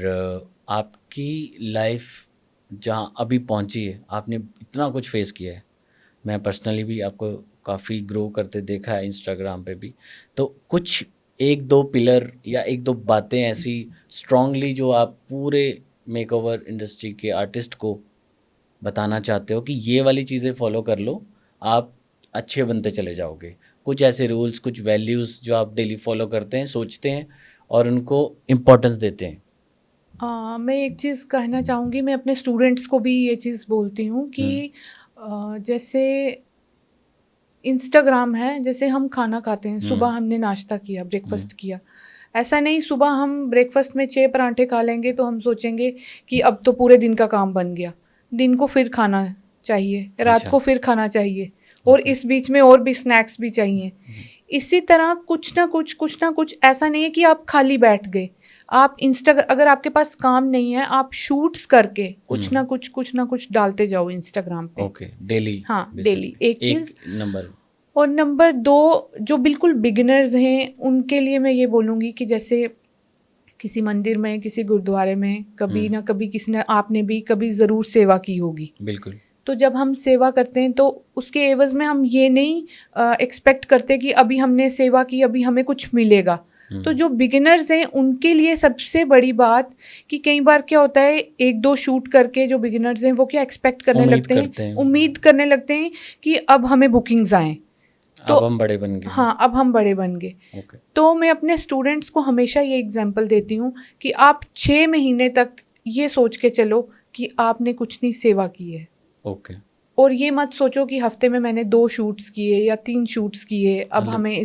आपकी लाइफ जहाँ अभी पहुँची है, आपने इतना कुछ फेस किया है, मैं पर्सनली भी आपको काफ़ी ग्रो करते देखा है इंस्टाग्राम पे भी, तो कुछ एक दो पिलर या एक दो बातें ऐसी स्ट्रांगली जो आप पूरे मेकओवर इंडस्ट्री के आर्टिस्ट को बताना चाहते हो कि ये वाली चीज़ें फॉलो कर लो, आप अच्छे बनते चले जाओगे? कुछ ऐसे रूल्स, कुछ वैल्यूज़ जो आप डेली फॉलो करते हैं, सोचते हैं और उनको इम्पोर्टेंस देते हैं? मैं एक चीज़ कहना चाहूँगी, मैं अपने स्टूडेंट्स को भी ये चीज़ बोलती हूँ कि जैसे इंस्टाग्राम है, जैसे हम खाना खाते हैं, सुबह हमने नाश्ता किया, ब्रेकफास्ट किया, ऐसा नहीं सुबह हम ब्रेकफास्ट में 6 पराठे खा लेंगे तो हम सोचेंगे कि अब तो पूरे दिन का काम बन गया। दिन को फिर खाना चाहिए, रात अच्छा। को फिर खाना चाहिए, और इस बीच में और भी स्नैक्स भी चाहिए। इसी तरह कुछ ना कुछ ऐसा नहीं है कि आप खाली बैठ गए। आप अगर आपके पास काम नहीं है, आप शूट्स करके कुछ ना कुछ डालते जाओ इंस्टाग्राम पे। ओके, डेली हाँ, बेसिस डेली पे एक चीज़। नंबर। और नंबर 2, जो बिल्कुल बिगिनर्स हैं उनके लिए मैं ये बोलूँगी कि जैसे किसी मंदिर में, किसी गुरुद्वारे में कभी ना कभी किसी ने, आपने भी कभी ज़रूर सेवा की होगी। बिल्कुल। तो जब हम सेवा करते हैं तो उसके एवज़ में हम ये नहीं एक्सपेक्ट करते कि अभी हमने सेवा की, अभी हमें कुछ मिलेगा। तो जो बिगिनर्स हैं उनके लिए सबसे बड़ी बात कि कई बार क्या होता है, 1-2 शूट करके जो बिगिनर्स हैं वो क्या एक्सपेक्ट करने उम्मीद लगते करते हैं, हैं। उम्मीद करने लगते हैं कि अब हमें बुकिंग्स आएँ। तो अब हम बड़े बन गए। हाँ, अब हम बड़े बन गए। ओके। तो मैं अपने स्टूडेंट्स को हमेशा ये एग्जांपल देती हूँ कि आप 6 महीने तक ये सोच के चलो कि आपने कुछ नहीं सेवा की है। ओके। और ये मत सोचो कि हफ्ते में मैंने 2 शूट्स किए या 3 शूट्स किए, अब मतलब हमें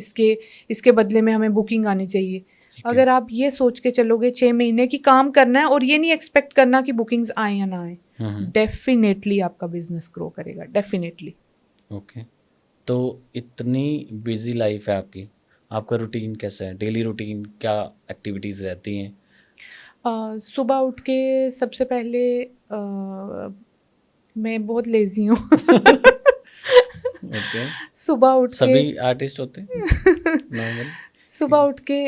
इसके बदले में हमें बुकिंग आनी चाहिए। ठीक है। अगर आप ये सोच के चलोगे 6 महीने की काम करना है और ये नहीं एक्सपेक्ट करना कि बुकिंग्स आए या ना आए, डेफिनेटली आपका बिजनेस ग्रो करेगा, डेफिनेटली। ओके। तो इतनी बिजी लाइफ है आपकी, आपका रूटीन कैसा है? डेली रूटीन क्या एक्टिविटीज़ रहती हैं? सुबह उठ के सबसे पहले मैं बहुत लेज़ी हूँ। ओके। सुबह उठ के सभी आर्टिस्ट होते हैं नॉर्मल? सुबह उठ के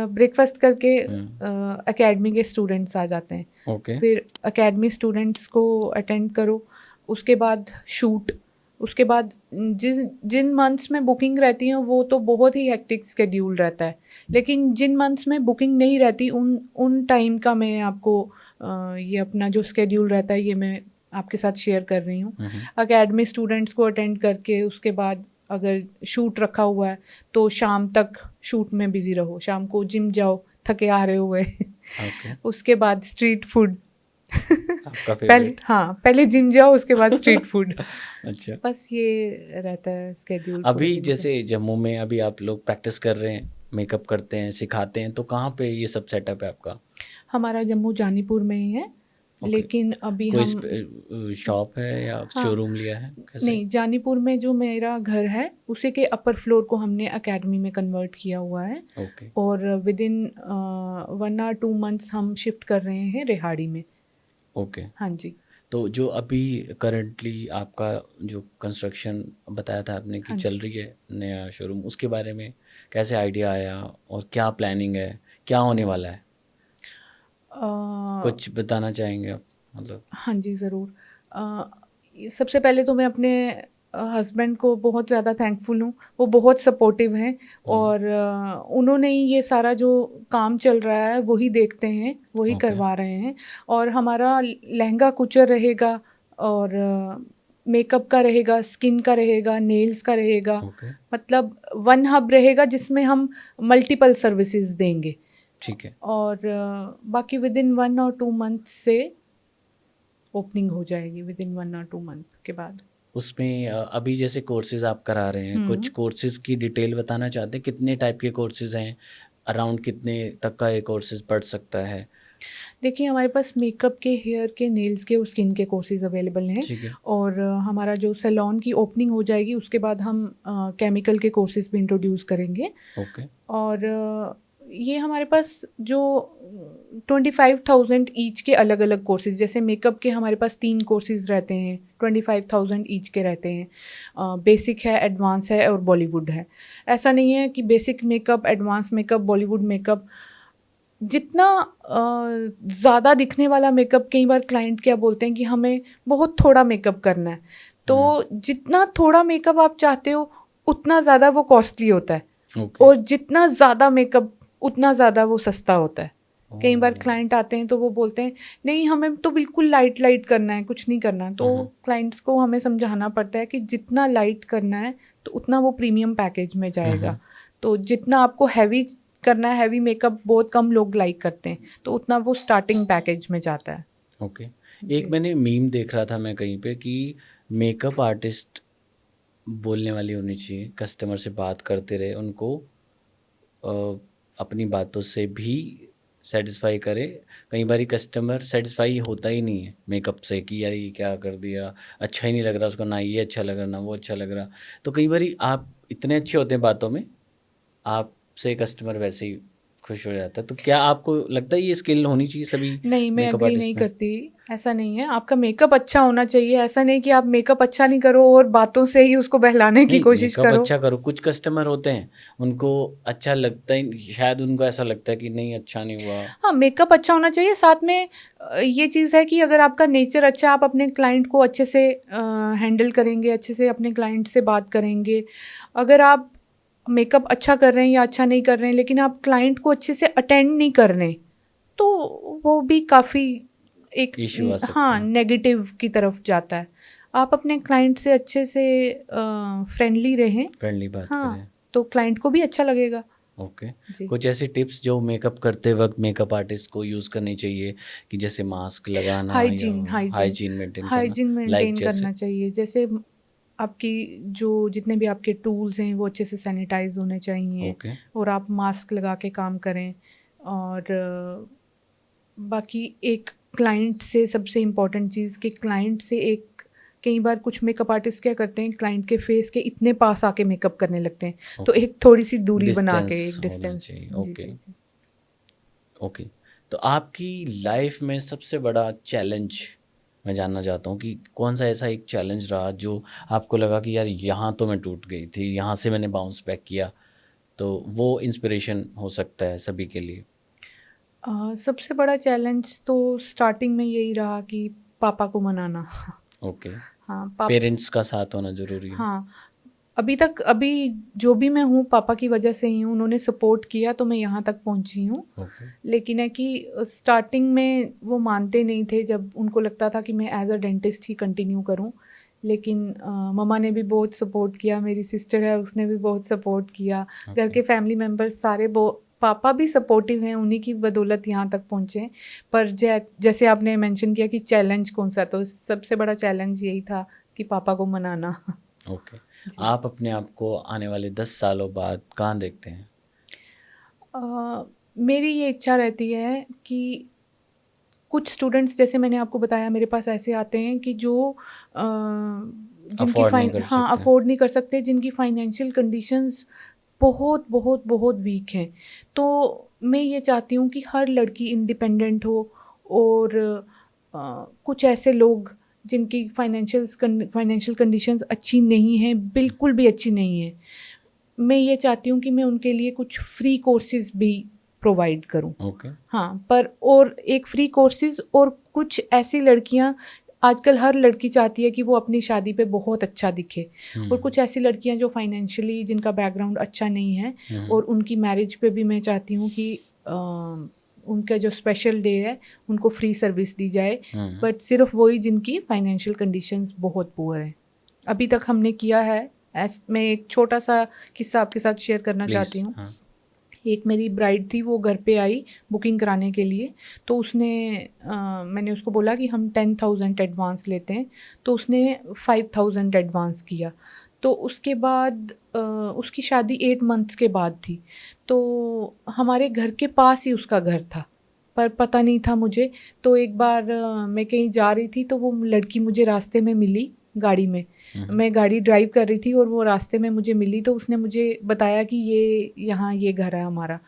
ब्रेकफास्ट करके हम्म, एकेडमी के स्टूडेंट्स आ जाते हैं। ओके, फिर एकेडमी स्टूडेंट्स को अटेंड करो, उसके बाद शूट, उसके बाद जिन जिन मंथ्स में बुकिंग रहती है वो तो बहुत ही हेक्टिक स्केड्यूल रहता है, लेकिन जिन मंथ्स में बुकिंग नहीं रहती उन उन टाइम का मैं आपको ये अपना जो स्केड्यूल रहता है ये मैं आपके साथ शेयर कर रही हूँ। एकेडमी स्टूडेंट्स को अटेंड करके उसके बाद अगर शूट रखा हुआ है तो शाम तक शूट में बिजी रहो, शाम को जिम जाओ थके हारे हुए ओके, उसके बाद स्ट्रीट फूड आपका पहले, फेवरेट? हाँ पहले जिम जाओ उसके बाद स्ट्रीट फूड। अच्छा, बस ये रहता है स्केड्यूल पूरे अभी दिन का। जैसे जम्मू में अभी आप लोग प्रैक्टिस कर रहे हैं, मेकअप करते हैं, सिखाते हैं, तो कहाँ पे ये सब सेटअप है आपका? हमारा जम्मू जानीपुर में ही है, ओके, लेकिन अभी कोई हम शॉप है या हाँ शोरूम लिया है कैसे? नहीं, जानीपुर में जो मेरा घर है उसी के अपर फ्लोर को हमने एकेडमी में कन्वर्ट किया हुआ है, ओके, और विद इन 1 or 2 months हम शिफ्ट कर रहे हैं रेहाड़ी में। ओके। हाँ जी। तो जो अभी करंटली आपका जो कंस्ट्रक्शन बताया था आपने कि हाँ चल जी। रही है नया शोरूम, उसके बारे में कैसे आइडिया आया और क्या प्लानिंग है, क्या होने वाला है? अ, कुछ बताना चाहेंगे आप? मतलब हाँ जी, ज़रूर। सबसे पहले तो मैं अपने हस्बैंड को बहुत ज़्यादा थैंकफुल हूँ, वो बहुत सपोर्टिव हैं, हम्म, और उन्होंने ही ये सारा जो काम चल रहा है वही देखते हैं, वही ओके, करवा रहे हैं। और हमारा लहंगा कुचर रहेगा, और मेकअप का रहेगा, स्किन का रहेगा, नेल्स का रहेगा, ओके, मतलब वन हब रहेगा जिसमें हम मल्टीपल सर्विसेज देंगे। ठीक है। और बाकी विद इन 1 or 2 मंथ से ओपनिंग हो जाएगी, विद इन 1 or 2 मंथ के बाद। उसमें अभी जैसे कोर्सेज आप करा रहे हैं, कुछ हुँ। कोर्सेज की डिटेल बताना चाहते हैं? कितने टाइप के कोर्सेज हैं? अराउंड कितने तक का ये कोर्सेज पढ़ सकता है? देखिए, हमारे पास मेकअप के, हेयर के, नेल्स के और स्किन के कोर्सेज़ अवेलेबल हैं, ठीक है, और हमारा जो सैलून की ओपनिंग हो जाएगी उसके बाद हम केमिकल के कोर्सेज़ भी इंट्रोड्यूस करेंगे। ओके, और ये हमारे पास जो 25,000 ईच के अलग-अलग कोर्सेज़, जैसे मेकअप के हमारे पास 3 कोर्सेज़ रहते हैं, 25,000 ईच के रहते हैं। बेसिक है, एडवांस है और बॉलीवुड है। ऐसा नहीं है कि basic makeup, advance makeup, Bollywood makeup, जितना ज़्यादा दिखने वाला मेकअप, कई बार क्लाइंट क्या बोलते हैं कि हमें बहुत थोड़ा मेकअप करना है, हुँ, तो जितना थोड़ा मेकअप आप चाहते हो उतना ज़्यादा वो कॉस्टली होता है, ओके, और जितना ज़्यादा मेकअप उतना ज़्यादा वो सस्ता होता है। कई बार ओह! क्लाइंट आते हैं तो वो बोलते हैं नहीं हमें तो बिल्कुल लाइट लाइट करना है, कुछ नहीं करना है, हुँ, तो हुँ, क्लाइंट्स को हमें समझाना पड़ता है कि जितना लाइट करना है तो उतना वो प्रीमियम पैकेज में हुँ, जाएगा। हुँ, तो जितना आपको हैवी करना है, हैवी मेकअप बहुत कम लोग लाइक करते हैं, तो उतना वो स्टार्टिंग पैकेज में जाता है। ओके। एक जी। मैंने मीम देख रहा था मैं कहीं पे कि मेकअप आर्टिस्ट बोलने वाली होनी चाहिए, कस्टमर से बात करते रहे, उनको अपनी बातों से भी सैटिस्फाई करे। कई बारी कस्टमर सैटिस्फाई होता ही नहीं है मेकअप से कि यार ये क्या कर दिया, अच्छा ही नहीं लग रहा उसको, ना ये अच्छा लग रहा ना वो अच्छा लग रहा। तो कई बारी आप इतने अच्छे होते हैं बातों में, आपसे कस्टमर वैसे ही खुश हो जाता है। तो क्या आपको लगता है ये स्किल होनी चाहिए सभी नहीं, मैं मेकअप एग्री नहीं आर्टिस्ट में? करती, ऐसा नहीं है। आपका मेकअप अच्छा होना चाहिए, ऐसा नहीं कि आप मेकअप अच्छा नहीं करो और बातों से ही उसको बहलाने की नहीं, कोशिश मेकअप करो। अच्छा करो, कुछ कस्टमर होते हैं, उनको अच्छा लगता ही, शायद उनको ऐसा लगता है कि नहीं अच्छा नहीं हुआ। हाँ, मेकअप अच्छा होना चाहिए, साथ में ये चीज़ है कि अगर आपका नेचर अच्छा है, आप अपने क्लाइंट को अच्छे से हैंडल करेंगे, अच्छे से अपने क्लाइंट से बात करेंगे। अगर आप मेकअप अच्छा कर रहे हैं या अच्छा नहीं कर रहे हैं, लेकिन आप क्लाइंट को अच्छे से अटेंड नहीं कर रहे हैं, तो वो भी काफ़ी एक इश्यू आ सकता हाँ, है। नेगेटिव की तरफ जाता है। आप अपने क्लाइंट से अच्छे से फ्रेंडली रहें, फ्रेंडली बात हाँ, करें। तो क्लाइंट को भी अच्छा लगेगा। ओके। जी। कुछ ऐसी टिप्स जो मेकअप करते वक़्त मेकअप आर्टिस्ट को यूज़ करनी चाहिए कि जैसे मास्क लगाना या हाइजीन हाइजीन हाइजीन मेंटेन करना, हाइजीन लाइक मेंटेन जैसे? करना चाहिए, जैसे आपकी जो जितने भी आपके टूल्स हैं वो अच्छे से सैनिटाइज होने चाहिए, ओके, और आप मास्क लगा के काम करें। और बाकी एक क्लाइंट से सबसे इम्पोर्टेंट चीज़ कि क्लाइंट से एक, कई बार कुछ मेकअप आर्टिस्ट क्या करते हैं, क्लाइंट के फेस के इतने पास आके मेकअप करने लगते हैं, तो ओके। एक थोड़ी सी दूरी बना के, डिस्टेंस एक होना डिस्टेंस। चाहिए, जी ओके, जी जी। ओके। तो आपकी लाइफ़ में सबसे बड़ा चैलेंज मैं जानना चाहता हूँ कि कौन-सा ऐसा एक चैलेंज रहा जो आपको लगा कि यार यहाँ तो मैं टूट गई थी, यहाँ से मैंने बाउंस बैक किया, तो वो इंस्पिरेशन हो सकता है सभी के लिए। सबसे बड़ा चैलेंज तो स्टार्टिंग में यही रहा कि पापा को मनाना। ओके, हाँ, पेरेंट्स का साथ होना ज़रूरी है। हाँ, अभी जो भी मैं हूँ पापा की वजह से ही हूँ, उन्होंने सपोर्ट किया तो मैं यहाँ तक पहुँची हूँ। ओके, लेकिन है कि स्टार्टिंग में वो मानते नहीं थे, जब उनको लगता था कि मैं as a dentist he continue करूँ। लेकिन मम्मा ने भी बहुत सपोर्ट किया, मेरी सिस्टर है उसने भी बहुत सपोर्ट किया, घर ओके। के फैमिली मेम्बर्स सारे पापा भी सपोर्टिव हैं, उन्हीं की बदौलत यहाँ तक पहुँचे हैं। पर जैसे आपने मेंशन किया कि चैलेंज कौन-सा, तो सबसे बड़ा चैलेंज यही था कि पापा को मनाना। ओके, जी। आप अपने आप को आने वाले 10 सालों बाद कहाँ देखते हैं? मेरी ये इच्छा रहती है कि कुछ स्टूडेंट्स, जैसे मैंने आपको बताया, मेरे पास ऐसे आते हैं कि जो जिनकी अफ़ोर्ड नहीं कर हाँ, सकते। अफोर्ड नहीं कर सकते, जिनकी फाइनेंशियल कंडीशंस बहुत बहुत बहुत वीक हैं। तो मैं ये चाहती हूँ कि हर लड़की इंडिपेंडेंट हो, और कुछ ऐसे लोग जिनकी फाइनेंशियल कंडीशंस अच्छी नहीं हैं, बिल्कुल भी अच्छी नहीं है, मैं ये चाहती हूँ कि मैं उनके लिए कुछ फ्री कोर्सेज़ भी प्रोवाइड करूँ। ओके, हाँ, पर और एक फ्री कोर्सेज़, और कुछ ऐसी लड़कियाँ, आजकल हर लड़की चाहती है कि वो अपनी शादी पे बहुत अच्छा दिखे, और कुछ ऐसी लड़कियाँ जो फाइनेंशियली जिनका बैकग्राउंड अच्छा नहीं है, और उनकी मैरिज पे भी मैं चाहती हूँ कि उनका जो स्पेशल डे है उनको फ्री सर्विस दी जाए, बट सिर्फ वही जिनकी फाइनेंशियल कंडीशंस बहुत पुअर है। अभी तक हमने किया है। मैं एक छोटा सा किस्सा आपके साथ शेयर करना प्लीज़। चाहती हूँ। हाँ, एक मेरी ब्राइड थी, वो घर पे आई बुकिंग कराने के लिए, तो उसने मैंने उसको बोला कि हम 10,000 एडवांस लेते हैं, तो उसने 5,000 एडवांस किया। तो उसके बाद उसकी शादी 8 मंथ्स के बाद थी, तो हमारे घर के पास ही उसका घर था, पर पता नहीं था मुझे। तो एक बार मैं कहीं जा रही थी, तो वो लड़की मुझे रास्ते में मिली गाड़ी में। मैं गाड़ी ड्राइव कर रही थी और वो रास्ते में मुझे मिली, तो उसने मुझे बताया कि यहाँ ये घर है हमारा।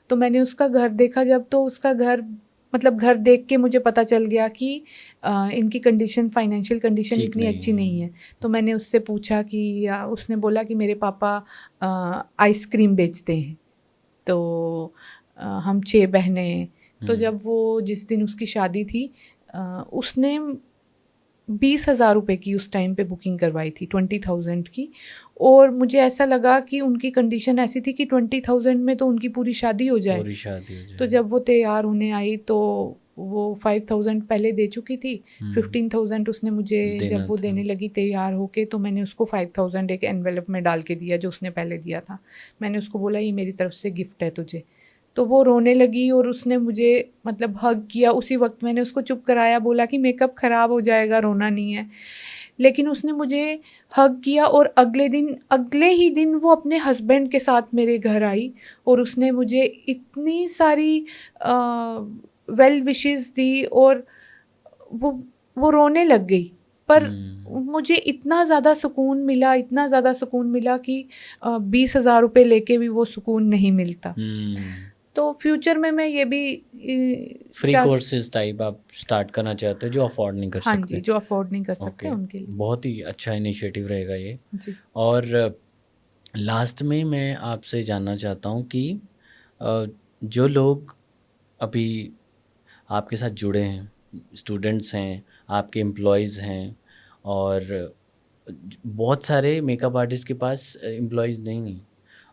तो मैंने उसका घर देखा जब, तो उसका घर, मतलब घर देख के मुझे पता चल गया कि इनकी फाइनेंशियल कंडीशन ठीक इतनी नहीं अच्छी है। नहीं है। तो मैंने उससे पूछा कि उसने बोला कि मेरे पापा आइसक्रीम बेचते हैं, तो हम 6 बहनें हैं। तो जब वो जिस दिन उसकी शादी थी, उसने 20,000 रुपए की उस टाइम पे बुकिंग करवाई थी, 20,000 की। और मुझे ऐसा लगा कि उनकी कंडीशन ऐसी थी कि 20,000 में तो उनकी पूरी शादी हो जाए। पूरी शादी हो तो जाए। जब वो तैयार होने आई, तो वो 5,000 पहले दे चुकी थी, 15,000 उसने मुझे, देना जब वो था। देने लगी तैयार होके, तो मैंने उसको 5,000 एक एनवेलप में डाल के दिया जो उसने पहले दिया था। मैंने उसको बोला ये मेरी तरफ से गिफ्ट है तुझे। तो वो रोने लगी और उसने मुझे मतलब हग किया। उसी वक्त मैंने उसको चुप कराया, बोला कि मेकअप ख़राब हो जाएगा, रोना नहीं है। लेकिन उसने मुझे हग किया, और अगले ही दिन वो अपने हस्बैंड के साथ मेरे घर आई, और उसने मुझे इतनी सारी वेल विशेस दी, और वो वो रोने लग गई। पर मुझे इतना ज़्यादा सुकून मिला, इतना ज़्यादा सुकून मिला कि 20,000 रुपए लेके भी वो सुकून नहीं मिलता। तो फ्यूचर में मैं ये भी फ्री कोर्सेज टाइप आप स्टार्ट करना चाहते हो जो अफोर्ड नहीं कर हाँ जी, सकते। जो अफोर्ड नहीं कर सकते ओके, उनके लिए। बहुत ही अच्छा इनिशिएटिव रहेगा ये। जी। और लास्ट में मैं आपसे जानना चाहता हूँ कि जो लोग अभी आपके साथ जुड़े हैं, स्टूडेंट्स हैं, आपके एम्प्लॉयज़ हैं, और बहुत सारे मेकअप आर्टिस्ट के पास एम्प्लॉयज़ नहीं हैं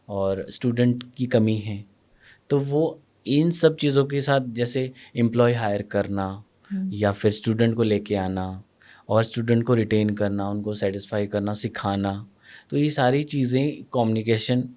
और स्टूडेंट की कमी है। तो वो इन सब चीज़ों के साथ, जैसे एम्प्लॉय हायर करना या फिर स्टूडेंट को लेके आना और स्टूडेंट को रिटेन करना, उनको सेटिस्फाई करना, सिखाना, तो ये सारी चीज़ें कम्युनिकेशन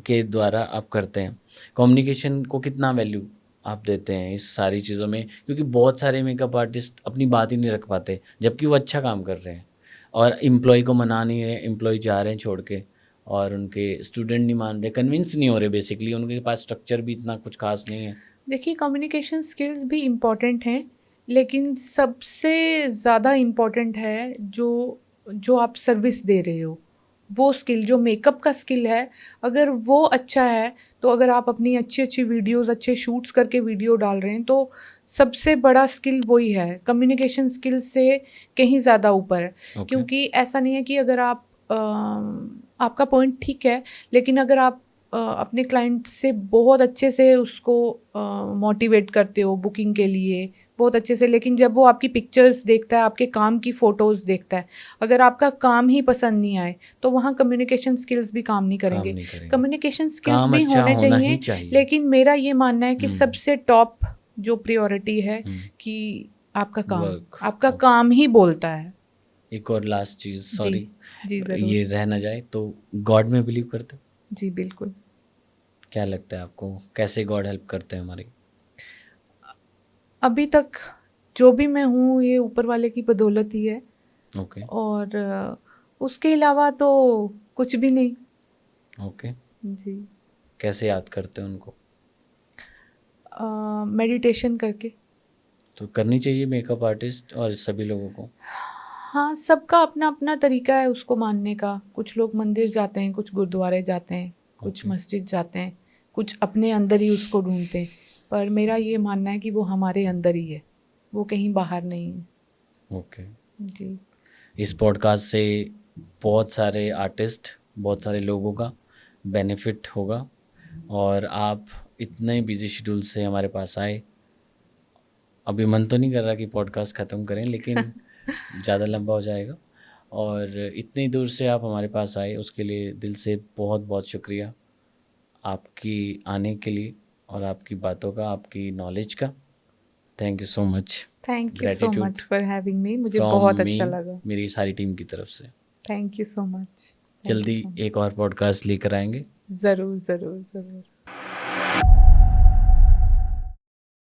के द्वारा आप करते हैं। कम्युनिकेशन को कितना वैल्यू आप देते हैं इस सारी चीज़ों में? क्योंकि बहुत सारे मेकअप आर्टिस्ट अपनी बात ही नहीं रख पाते, जबकि वो अच्छा काम कर रहे हैं और एम्प्लॉय को मना नहीं रहे, एम्प्लॉय जा रहे हैं छोड़ के, और उनके स्टूडेंट नहीं मान रहे, कन्विंस नहीं हो रहे, बेसिकली उनके पास स्ट्रक्चर भी इतना कुछ खास नहीं है। देखिए, कम्युनिकेशन स्किल्स भी इम्पॉर्टेंट हैं, लेकिन सबसे ज़्यादा इम्पॉर्टेंट है जो जो आप सर्विस दे रहे हो, वो स्किल, जो मेकअप का स्किल है, अगर वो अच्छा है, तो अगर आप अपनी अच्छी-अच्छी वीडियोज़, अच्छे शूट्स करके वीडियो डाल रहे हैं, तो सबसे बड़ा स्किल वही है। कम्युनिकेशन स्किल से कहीं ज़्यादा ऊपर है। ओके। क्योंकि ऐसा नहीं है कि अगर आप आपका पॉइंट ठीक है, लेकिन अगर आप अपने क्लाइंट से बहुत अच्छे से उसको मोटिवेट करते हो बुकिंग के लिए, बहुत अच्छे से। लेकिन जब वो आपकी पिक्चर्स देखता है, आपके काम की फ़ोटोज़ देखता है, अगर आपका काम ही पसंद नहीं आए तो वहाँ कम्युनिकेशन स्किल्स भी काम नहीं काम करेंगे। नहीं करेंगे। कम्युनिकेशन स्किल्स काम भी अच्छा होने होना ही चाहिए, चाहिए। लेकिन मेरा ये मानना है कि हम्म। सबसे टॉप जो प्रायोरिटी है हम्म। कि आपका काम, वर्क। आपका काम ही बोलता है। एक और लास्ट चीज़, जी, सॉरी, जी ज़रूर। ये रह ना जाए, तो गॉड में बिलीव करते हो? जी, बिल्कुल। क्या लगता है आपको, कैसे गॉड हेल्प करते हैं हमारी? अभी तक जो भी मैं हूँ ये ऊपर वाले की बदौलत ही है, ओके। और उसके अलावा तो कुछ भी नहीं। ओके। जी। कैसे याद करते हैं उनको? मेडिटेशन करके। तो करनी चाहिए मेकअप आर्टिस्ट और सभी लोगों को। हाँ, सबका अपना अपना तरीका है उसको मानने का। कुछ लोग मंदिर जाते हैं, कुछ गुरुद्वारे जाते हैं, कुछ ओके। मस्जिद जाते हैं, कुछ अपने अंदर ही उसको ढूंढते हैं। पर मेरा ये मानना है कि वो हमारे अंदर ही है, वो कहीं बाहर नहीं है। ओके। जी। इस पॉडकास्ट से बहुत सारे आर्टिस्ट, बहुत सारे लोगों का बेनिफिट होगा, और आप इतने बिजी शेड्यूल से हमारे पास आए। अभी मन तो नहीं कर रहा कि पॉडकास्ट ख़त्म करें, लेकिन ज़्यादा लंबा हो जाएगा। और इतनी दूर से आप हमारे पास आए, उसके लिए दिल से बहुत बहुत शुक्रिया आपकी आने के लिए, और आपकी बातों का, आपकी नॉलेज का। Thank you so much. Thank you so gratitude much for having me, मुझे फ्रॉम बहुत मी, अच्छा लगा। मेरी सारी टीम की तरफ से। Thank you so much. Thank you जल्दी सो मच। एक और पॉडकास्ट लेकर आएंगे। ज़रूर ज़रूर ज़रूर।